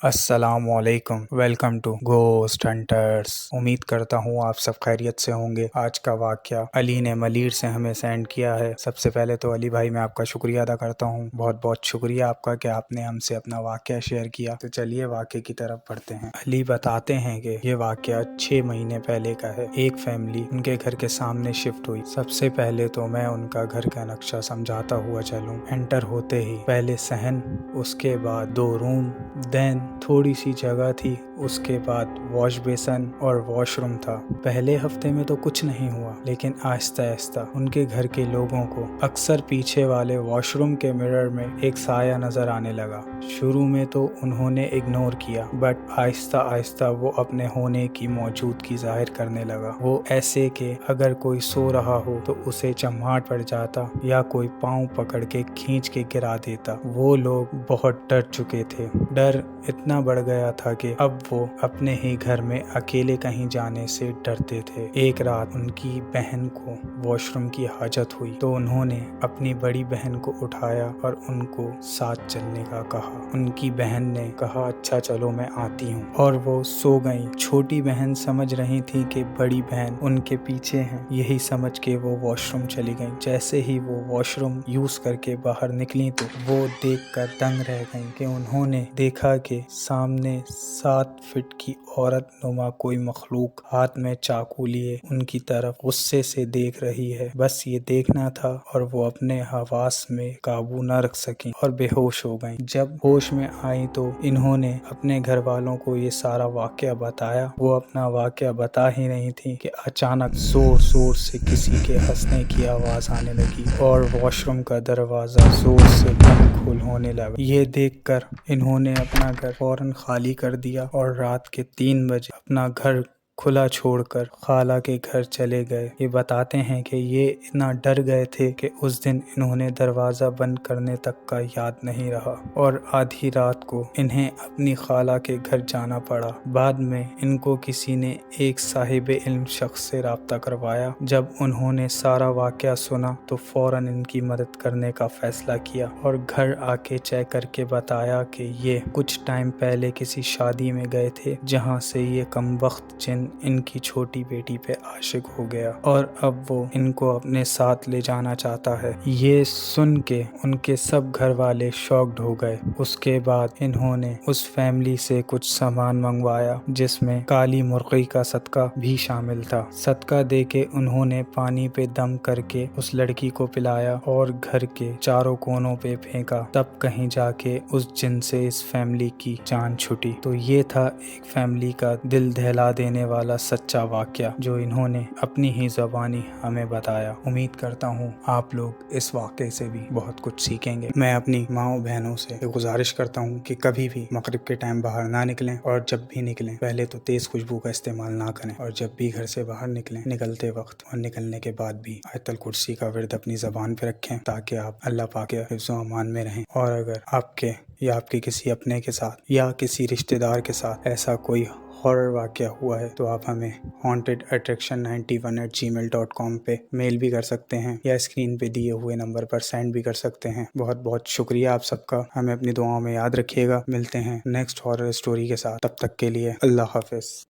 अस्सलाम वालेकुम। Welcome to ghost hunters. उम्मीद करता हूँ आप सब खैरियत से होंगे। आज का वाक़या अली ने मलीर से हमें सेंड किया है। सबसे पहले तो अली भाई मैं आपका शुक्रिया अदा करता हूँ, बहुत बहुत शुक्रिया आपका कि आपने हमसे अपना वाक़या शेयर किया। तो चलिए वाक़े की तरफ बढ़ते हैं। अली बताते हैं कि ये वाक़या 6 महीने पहले का है। एक फैमिली उनके घर के सामने शिफ्ट हुई। सबसे पहले तो मैं उनका घर का नक्शा समझाता हुआ चलूँ। एंटर होते ही पहले सहन, उसके बाद 2 रूम, देन थोड़ी सी जगह थी, उसके बाद वॉश बेसन और वॉशरूम था। पहले हफ्ते में तो कुछ नहीं हुआ, लेकिन आहिस्ता आहिस्ता उनके घर के लोगों को अक्सर पीछे वाले वॉशरूम के मिरर में एक साया नजर आने लगा। शुरू में तो उन्होंने इग्नोर किया, बट आहिस्ता आहिस्ता वो अपने होने की मौजूदगी जाहिर करने लगा। वो ऐसे कि अगर कोई सो रहा हो तो उसे चम्हाट पड़ जाता या कोई पाँव पकड़ के खींच के गिरा देता। वो लोग बहुत डर चुके थे। डर इतना बढ़ गया था कि अब वो अपने ही घर में अकेले कहीं जाने से डरते थे। एक रात उनकी बहन को वॉशरूम की हाजत हुई तो उन्होंने अपनी बड़ी बहन को उठाया और उनको साथ चलने का कहा। उनकी बहन ने कहा अच्छा चलो मैं आती हूँ, और वो सो गई। छोटी बहन समझ रही थी कि बड़ी बहन उनके पीछे है, यही समझ के वो वॉशरूम चली गई। जैसे ही वो वॉशरूम यूज करके बाहर निकली तो वो देखकर दंग रह गई कि उन्होंने देखा कि सामने 7 फीट की औरत नुमा कोई मखलूक हाथ में चाकू लिए उनकी तरफ गुस्से से देख रही है। बस ये देखना था और वो अपने हवास में काबू न रख सकी और बेहोश हो गईं। जब होश में आई तो इन्होंने अपने घर वालों को ये सारा वाकया बताया। वो अपना वाकया बता ही नहीं थी कि अचानक जोर जोर से किसी के हंसने की आवाज आने लगी और वॉशरूम का दरवाजा जोर से बंद खोल होने लगा। ये देखकर इन्होंने अपना घर फौरन खाली कर दिया और रात के 3 बजे अपना घर खुला छोड़कर खाला के घर चले गए। ये बताते हैं कि ये इतना डर गए थे कि उस दिन इन्होंने दरवाजा बंद करने तक का याद नहीं रहा और आधी रात को इन्हें अपनी खाला के घर जाना पड़ा। बाद में इनको किसी ने एक साहिब इल्म शख्स से राब्ता करवाया। जब उन्होंने सारा वाकया सुना तो फौरन इनकी मदद करने का फैसला किया और घर आके चेक करके बताया कि ये कुछ टाइम पहले किसी शादी में गए थे, जहाँ से ये कमबख्त जिन इनकी छोटी बेटी पे आशिक हो गया और अब वो इनको अपने साथ ले जाना चाहता है। ये सुन के उनके सब घर वाले शॉक्ड हो गए। उसके बाद इन्होंने उस फैमिली से कुछ सामान मंगवाया, जिसमें काली मुर्गी का सदका भी शामिल था। सदका दे के उन्होंने पानी पे दम करके उस लड़की को पिलाया और घर के चारों कोनों पे फेंका। तब कहीं जाके उस जिन से इस फैमिली की जान छूटी। तो ये था एक फैमिली का दिल दहला देने वाला सच्चा वाकया जो इन्होंने अपनी ही ज़बानी हमें बताया। उम्मीद करता हूँ आप लोग इस वाक़े से भी बहुत कुछ सीखेंगे। मैं अपनी माँओं बहनों से गुजारिश करता हूँ कि कभी भी मगरिब के टाइम बाहर ना निकलें, और जब भी निकलें पहले तो तेज़ खुशबू का इस्तेमाल ना करें, और जब भी घर से बाहर निकलें निकलते वक्त और निकलने के बाद भी आयतल कुर्सी का विर्द अपनी ज़बान पे रखें, ताकि आप अल्लाह पाक के हिफ्ज़ व अमान में रहें। और अगर आपके या आपके किसी अपने के साथ या किसी रिश्तेदार के साथ ऐसा कोई हॉरर वाक़या हुआ है तो आप हमें hauntedattraction91@gmail.com पे मेल भी कर सकते हैं या स्क्रीन पे दिए हुए नंबर पर सेंड भी कर सकते हैं। बहुत बहुत शुक्रिया आप सबका। हमें अपनी दुआओं में याद रखिएगा। मिलते हैं नेक्स्ट हॉरर स्टोरी के साथ। तब तक के लिए अल्लाह हाफ़िज़।